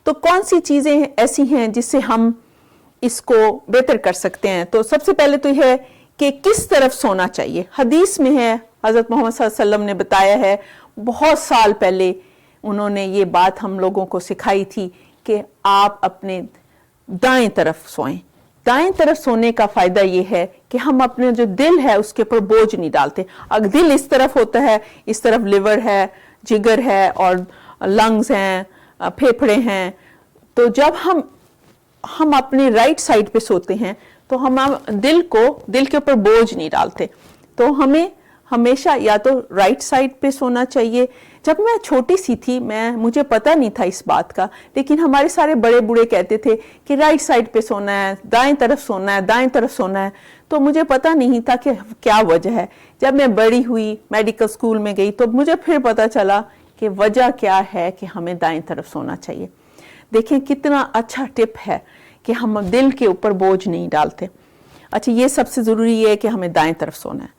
تو کون سی چیزیں ایسی ہیں جس سے ہم اس کو بہتر کر سکتے ہیں؟ تو سب سے پہلے تو یہ ہے کہ کس طرف سونا چاہیے. حدیث میں ہے، حضرت محمد صلی اللہ علیہ وسلم نے بتایا ہے، بہت سال پہلے انہوں نے یہ بات ہم لوگوں کو سکھائی تھی کہ آپ اپنے دائیں طرف سوئیں. دائیں طرف سونے کا فائدہ یہ ہے کہ ہم اپنے جو دل ہے اس کے اوپر بوجھ نہیں ڈالتے. اگر دل اس طرف ہوتا ہے، اس طرف لیور ہے، جگر ہے اور لنگز ہیں، پھیپھڑے ہیں، تو جب ہم اپنے رائٹ سائڈ پہ سوتے ہیں تو ہم دل کے اوپر بوجھ نہیں ڈالتے. تو ہمیں ہمیشہ یا تو رائٹ سائڈ پہ سونا چاہیے. جب میں چھوٹی سی تھی مجھے پتہ نہیں تھا اس بات کا، لیکن ہمارے سارے بڑے بوڑھے کہتے تھے کہ رائٹ سائڈ پہ سونا ہے، دائیں طرف سونا ہے، دائیں طرف سونا ہے. تو مجھے پتہ نہیں تھا کہ کیا وجہ ہے. جب میں بڑی ہوئی، میڈیکل سکول میں گئی، تو مجھے پھر پتہ چلا کہ وجہ کیا ہے کہ ہمیں دائیں طرف سونا چاہیے. دیکھیں کتنا اچھا ٹپ ہے کہ ہم دل کے اوپر بوجھ نہیں ڈالتے. اچھا، یہ سب سے ضروری ہے کہ ہمیں دائیں طرف سونا ہے.